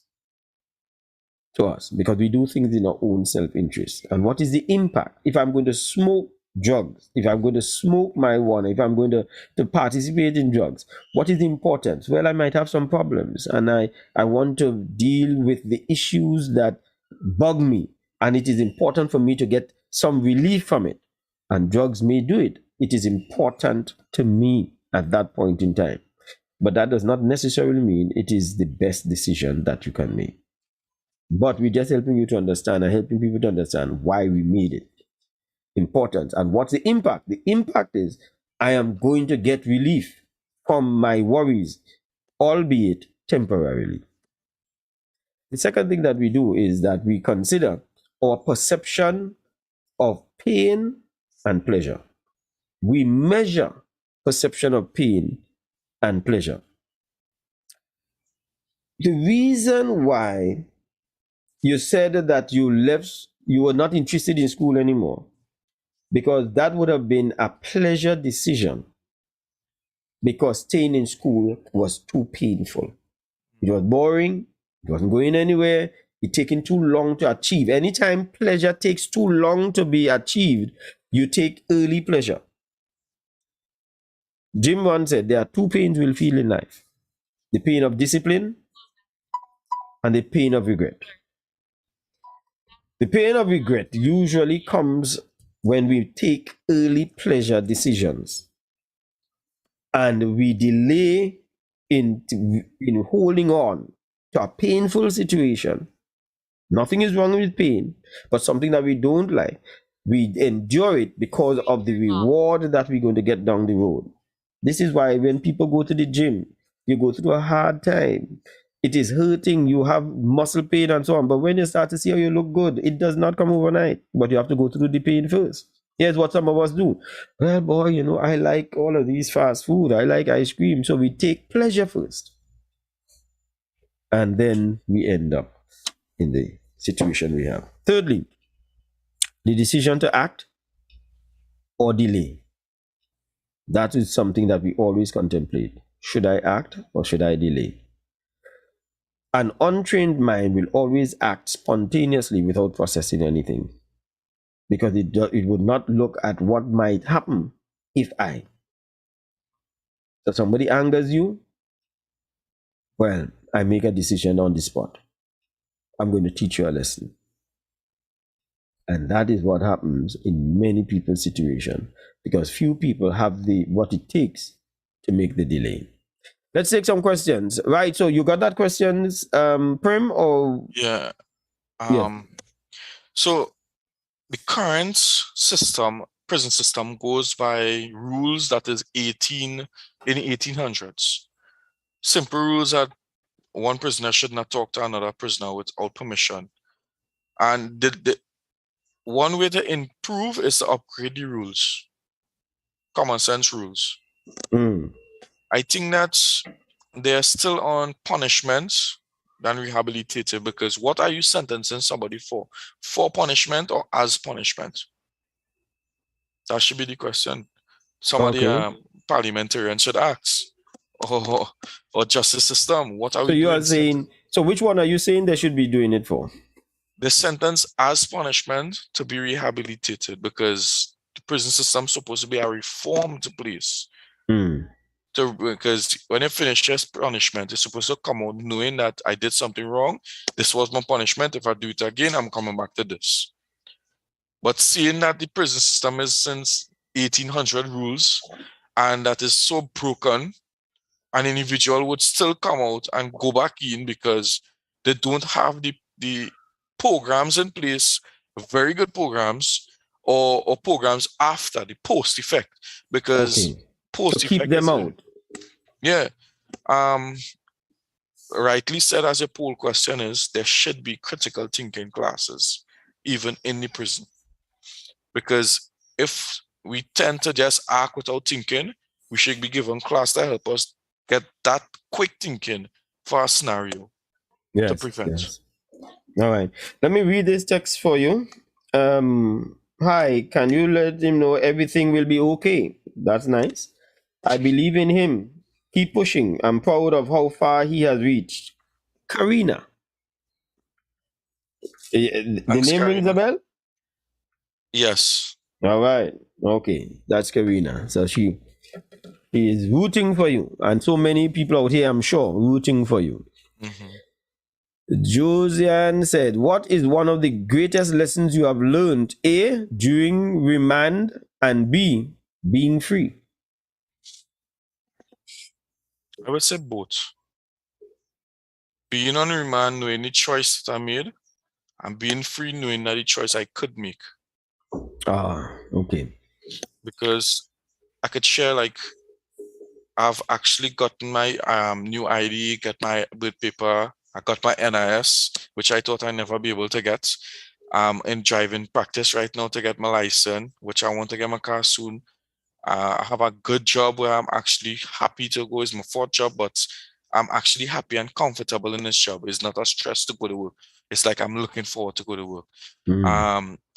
because we do things in our own self-interest. And what is the impact? If I'm going to smoke drugs, if I'm going to smoke marijuana, if I'm going to participate in drugs, what is the importance? Well, I might have some problems, and I want to deal with the issues that bug me, and it is important for me to get some relief from it. And drugs may do it. It is important to me at that point in time. But that does not necessarily mean it is the best decision that you can make. But we're just helping you to understand and helping people to understand why we made it important and what's the impact. The impact is I am going to get relief from my worries, albeit temporarily. The second thing that we do is that we consider our perception of pain and pleasure. We measure perception of pain and pleasure. The reason why you said that you were not interested in school anymore, because that would have been a pleasure decision, because staying in school was too painful. It was boring, it wasn't going anywhere, it taking too long to achieve. Anytime pleasure takes too long to be achieved, you take early pleasure. Jim once said there are two pains we'll feel in life: the pain of discipline and the pain of regret. The pain of regret usually comes when we take early pleasure decisions and we delay in holding on to a painful situation. Nothing is wrong with pain, but something that we don't like. We endure it because of the reward that we're going to get down the road. This is why when people go to the gym, you go through a hard time. It is hurting, you have muscle pain and so on. But when you start to see how you look good, it does not come overnight. But you have to go through the pain first. Here's what some of us do. Well, boy, I like all of these fast food. I like ice cream. So we take pleasure first. And then we end up in the situation we have. Thirdly, the decision to act or delay. That is something that we always contemplate. Should I act or should I delay? An untrained mind will always act spontaneously without processing anything, because it would not look at what might happen if I. So somebody angers you, well, I make a decision on the spot. I'm going to teach you a lesson. And that is what happens in many people's situation, because few people have what it takes to make the delay. Let's take some questions. Right, so you got that questions, Prim, or? Yeah. Yeah. So the current prison system goes by rules that is in the 1800s. Simple rules that one prisoner should not talk to another prisoner without permission. And the one way to improve is to upgrade the rules. Common sense rules. I think that they're still on punishments than rehabilitative, because what are you sentencing somebody for? For punishment or as punishment? That should be the question. Some of the Okay. parliamentarians should ask, or or justice system, what are So we you are doing? saying, so which one are you saying they should be doing it for? The sentence as punishment to be rehabilitated, because the prison system is supposed to be a reformed place. Hmm. Because when it finishes punishment, it's supposed to come out knowing that I did something wrong. This was my punishment. If I do it again, I'm coming back to this. But seeing that the prison system is since 1800 rules and that is so broken, an individual would still come out and go back in because they don't have the programs in place, very good programs, or programs after the post effect, because Okay. To post keep effect them is out. yeah. Um, rightly said, as a poll question is, there should be critical thinking classes even in the prison, because if we tend to just act without thinking, we should be given class to help us get that quick thinking for a scenario to Yes. prevent. Yes. All right. Let me read this text for you. Hi, can you let him know everything will be okay? That's nice. I believe in him. Keep pushing. I'm proud of how far he has reached. Karina. The Thanks, name rings a Karina. bell? Yes. All right. Okay. That's Karina. So she is rooting for you. And so many people out here, I'm sure, rooting for you. Mm-hmm. Josiane said, what is one of the greatest lessons you have learned? A, during remand, and B, being free. I would say both. Being on remand, knowing the choice that I made, and being free, knowing that the choice I could make. Ah, okay. Because I could share, like, I've actually gotten my new ID, get my birth paper, I got my NIS, which I thought I'd never be able to get. In driving practice right now to get my license, which I want to get my car soon. I have a good job where I'm actually happy to go. It's my fourth job, but I'm actually happy and comfortable in this job. It's not a stress to go to work. It's like I'm looking forward to go to work.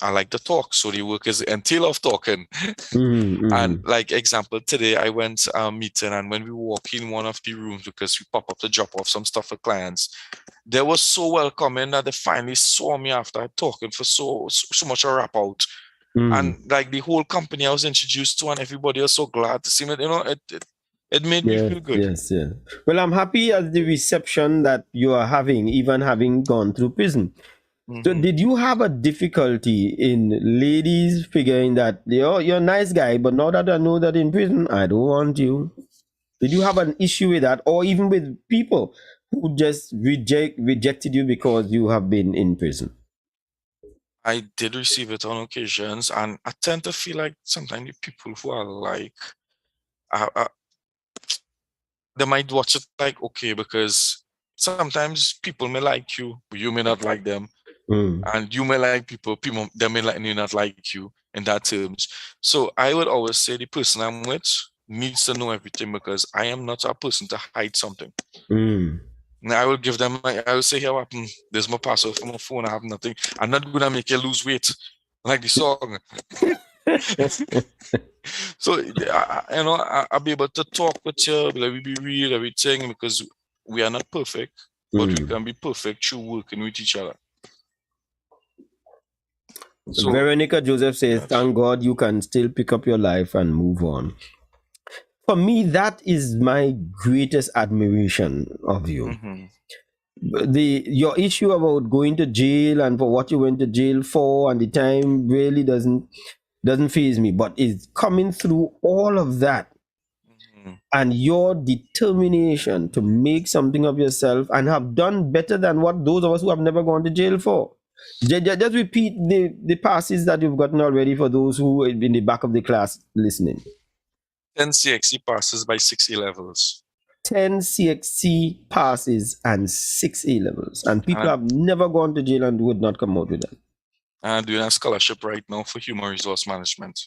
I like to talk, so the work is entail of talking. And like example, today I went meeting, and when we walk in one of the rooms because we pop up to drop off some stuff for clients, they were so welcoming that they finally saw me after talking for so much a wrap out. And like the whole company I was introduced to, and everybody was so glad to see me. You know, it made me Yes, feel good. yes, yes. Well, I'm happy at the reception that you are having, even having gone through prison. So, Mm-hmm. did you have a difficulty in ladies figuring that you're a nice guy, but now that I know that in prison, I don't want you? Did you have an issue with that, or even with people who just rejected you because you have been in prison? I did receive it on occasions, and I tend to feel like sometimes the people who are like, uh, they might watch it like okay, because sometimes people may like you, but you may not like them, and you may like people they may not like you in that terms. So I would always say the person I'm with needs to know everything, because I am not a person to hide something. And I will give them I will say, here what happened, there's my password for my phone, I have nothing. I'm not gonna make you lose weight like the song. So I'll be able to talk with you, like we be real, everything, because we are not perfect, but we can be perfect through working with each other. So Veronica Joseph says, yes. thank God you can still pick up your life and move on. For me, that is my greatest admiration of you. Mm-hmm. Your issue about going to jail and for what you went to jail for and the time really doesn't faze me, but it's coming through all of that Mm-hmm. and your determination to make something of yourself and have done better than what those of us who have never gone to jail for. Just repeat the passes that you've gotten already for those who are in the back of the class listening. 10 CXC passes by 6 A levels. 10 CXC passes and 6 A levels. And people have never gone to jail and would not come out with that. And doing a scholarship right now for human resource management.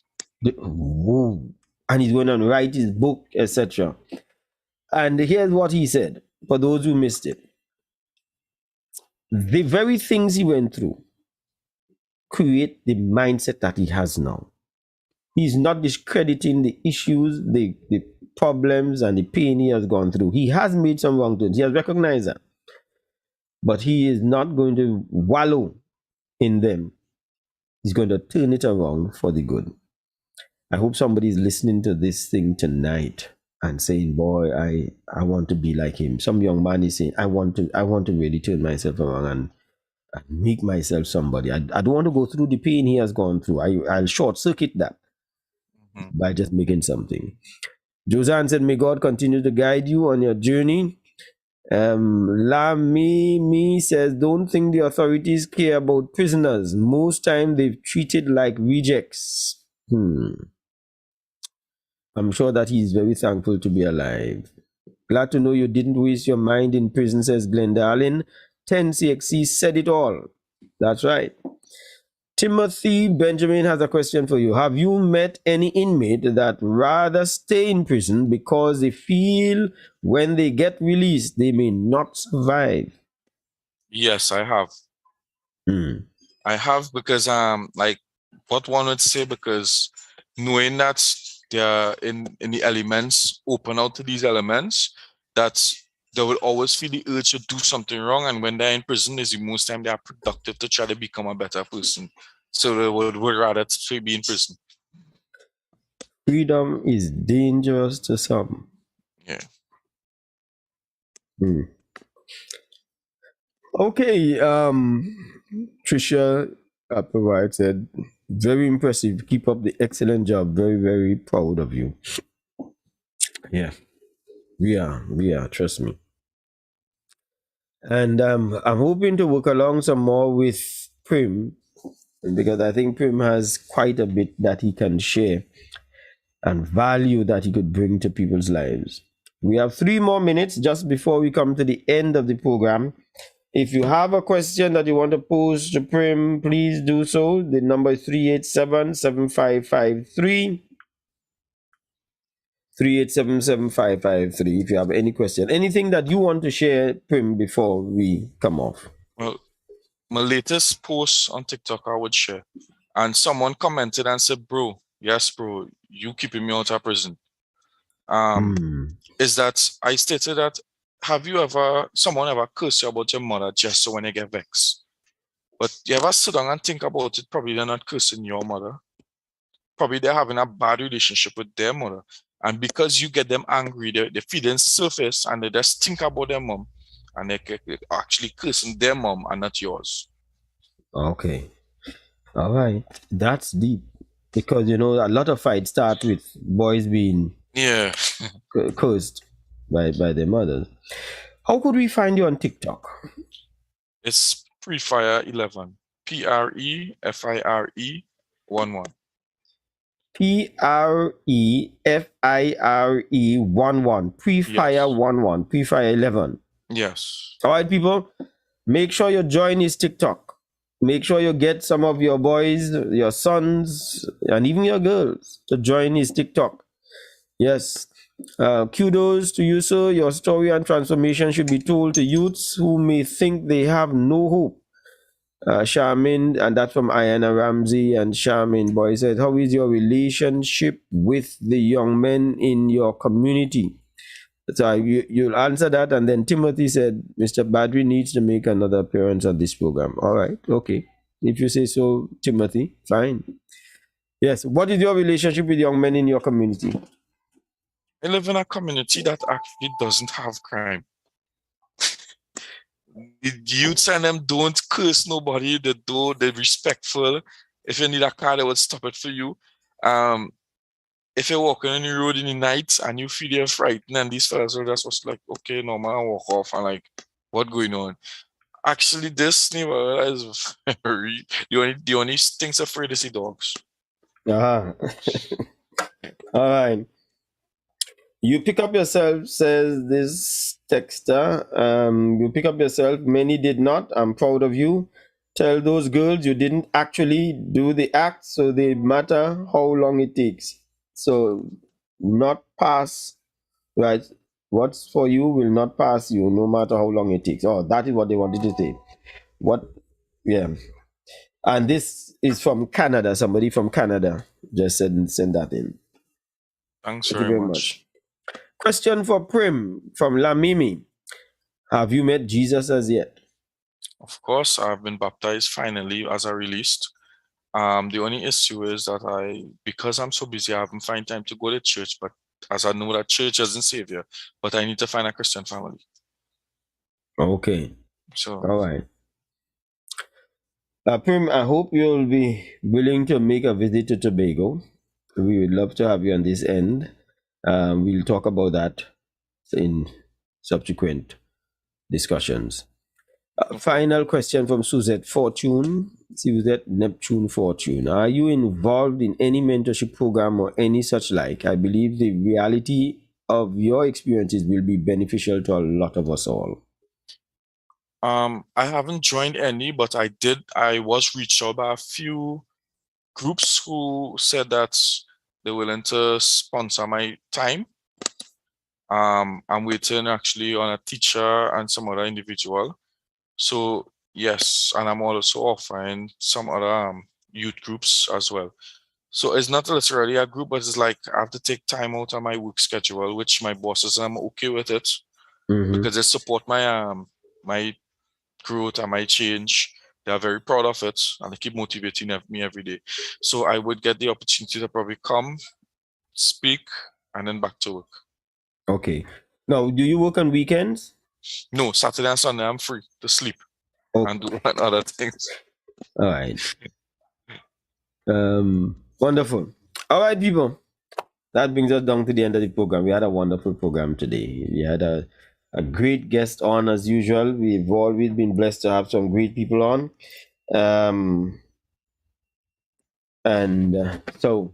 And he's going to write his book, etc. And here's what he said, for those who missed it. The very things he went through create the mindset that he has now. He's not discrediting the issues, the problems, and the pain he has gone through. He has made some wrong turns. He has recognized that. But he is not going to wallow in them. He's going to turn it around for the good. I hope somebody is listening to this thing tonight and saying, boy, I want to be like him. Some young man is saying, I want to really turn myself around and make myself somebody. I don't want to go through the pain he has gone through. I'll short circuit that by just making something. Josanne said, may God continue to guide you on your journey. La Me says, don't think the authorities care about prisoners. Most time they've treated like rejects. I'm sure that he's very thankful to be alive. Glad to know you didn't waste your mind in prison, says Glenn Darling. 10 CXC said it all. That's right. Timothy Benjamin has a question for you. Have you met any inmate that rather stay in prison because they feel when they get released, they may not survive? Yes, I have. I have because like what one would say, because knowing that they're in the elements, open out to these elements, that they will always feel the urge to do something wrong, and when they're in prison is the most time they are productive to try to become a better person. So they would rather to be in prison. Freedom is dangerous to some. Yeah. Okay, Trisha Applewhite said, very impressive. Keep up the excellent job. Very, very proud of you. Yeah, we are, trust me. And I'm hoping to work along some more with Pream, because I think Pream has quite a bit that he can share and value that he could bring to people's lives. We have 3 more minutes just before we come to the end of the program. If you have a question that you want to pose to Pream, please do so. The number is 387-7553. 387-7553. If you have any question, anything that you want to share, Pream, before we come off. Well, my latest post on TikTok I would share, and someone commented and said, bro, yes, bro, you keeping me out of prison. Is that I stated that, have you ever, someone ever cursed you about your mother just so when you get vexed? But you ever sit down and think about it, probably they're not cursing your mother. Probably they're having a bad relationship with their mother. And because you get them angry, the feelings surface and they just think about their mom, and they're actually cursing their mom and not yours. Okay. All right. That's deep. Because, a lot of fights start with boys being cursed by their mothers. How could we find you on TikTok? It's Prefire11. PREFIRE 11. PREFIRE11. Prefire 11. Prefire 11. Yes. All right, people. Make sure you join his TikTok. Make sure you get some of your boys, your sons, and even your girls to join his TikTok. Yes. Kudos to you, sir. Your story and transformation should be told to youths who may think they have no hope. Charmin, and that's from Ayana Ramsey. And Charmin boy said, how is your relationship with the young men in your community? So you'll answer that. And then Timothy said, Mr. Badree needs to make another appearance on this program. All right, okay. If you say so, Timothy, fine. Yes, what is your relationship with young men in your community? I live in a community that actually doesn't have crime. The youths and them don't curse nobody. They're respectful. If you need a car, they would stop it for you. If you're walking on the road in the night and you feel you're frightened, and these fellas are just like, okay, no man, walk off, and like, what going on? Actually, this neighborhood is very the only things afraid is the dogs. All right. You pick up yourself, says this texter. You pick up yourself. Many did not. I'm proud of you. Tell those girls you didn't actually do the act, so they matter how long it takes. So, not pass, right? What's for you will not pass you, no matter how long it takes. Oh, that is what they wanted to say. What? Yeah. And this is from Canada. Somebody from Canada just send that in. Thanks Thank you very very much. much. Question for Prim from Lamimi. Have you met Jesus as yet? Of course, I've been baptized finally as I released. The only issue is that because I'm so busy, I haven't find time to go to church. But as I know that church isn't savior, but I need to find a Christian family. Okay. So, All right. Prim, I hope you'll be willing to make a visit to Tobago. We would love to have you on this end. We'll talk about that in subsequent discussions. Final question from Suzette Fortune. Suzette Neptune Fortune. Are you involved in any mentorship program or any such like? I believe the reality of your experiences will be beneficial to a lot of us all. I haven't joined any, but I was reached out by a few groups who said that they're willing to sponsor my time. I'm waiting actually on a teacher and some other individual. So yes, and I'm also offering some other youth groups as well. So it's not necessarily a group, but it's like I have to take time out of my work schedule, which my bosses I'm okay with it because they support my growth and my change. They are very proud of it and they keep motivating me every day. So I would get the opportunity to probably come, speak, and then back to work. Okay. Now, do you work on weekends? No, Saturday and Sunday I'm free to sleep and do other things. All right. Wonderful. All right, people. That brings us down to the end of the program. We had a wonderful program today. We had a great guest on as usual. We've always been blessed to have some great people on. So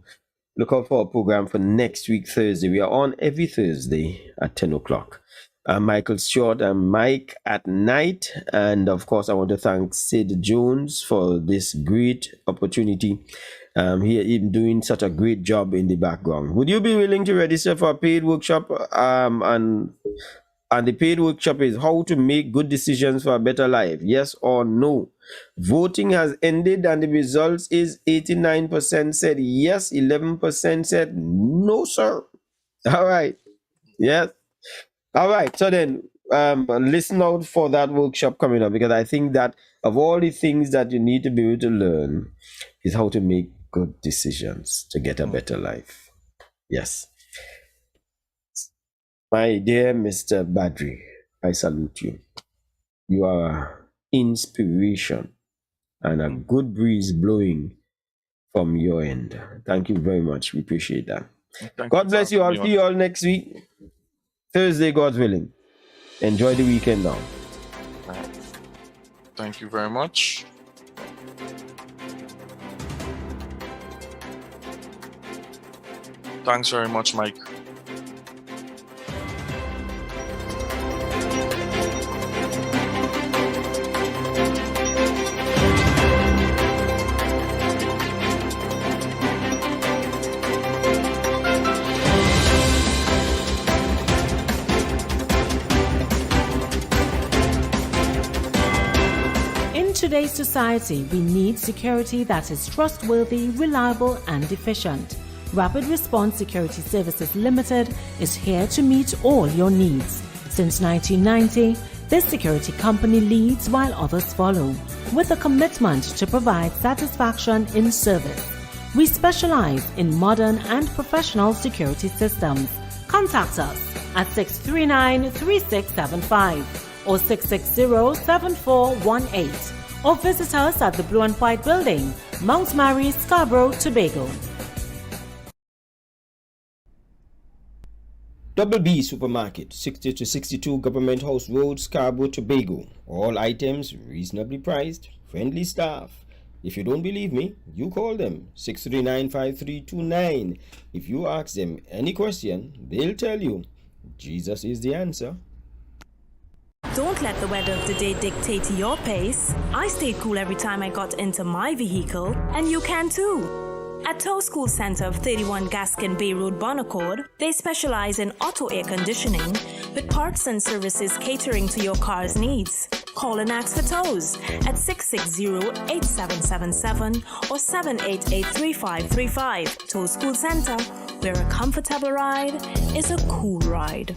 look out for our program for next week, Thursday. We are on every Thursday at 10 o'clock. I'm Michael Stewart. I'm Mike at Nite. And of course, I want to thank Sid Jones for this great opportunity. He's doing such a great job in the background. Would you be willing to register for a paid workshop? And the paid workshop is how to make good decisions for a better life. Yes or no? Voting has ended and the results is 89% said yes, 11% said no, sir. All right. Yes. All right. So then listen out for that workshop coming up, because I think that of all the things that you need to be able to learn is how to make good decisions to get a better life. Yes. My dear Mr. Badree, I salute you. You are inspiration and a good breeze blowing from your end. Thank you very much. We appreciate that. God bless you all. See you all next week. Thursday, God willing. Enjoy the weekend now. Thank you very much. Thanks very much, Mike. In today's society, we need security that is trustworthy, reliable, and efficient. Rapid Response Security Services Limited is here to meet all your needs. Since 1990, this security company leads while others follow, with a commitment to provide satisfaction in service. We specialize in modern and professional security systems. Contact us at 639-3675 or 660-7418, or visit us at the Blue and White Building, Mount Mary, Scarborough, Tobago. Double B Supermarket, 60 to 62 Government House Road, Scarborough, Tobago. All items reasonably priced, friendly staff. If you don't believe me, you call them, 639-5329. If you ask them any question, they'll tell you. Jesus is the answer. Don't let the weather of the day dictate your pace. I stayed cool every time I got into my vehicle, and you can too. At Tow School Center of 31 Gaskin Bay Road, Bonaccord, they specialize in auto air conditioning with parts and services catering to your car's needs. Call and ask for tows at 660-8777 or 788-3535. Tow School Center, where a comfortable ride is a cool ride.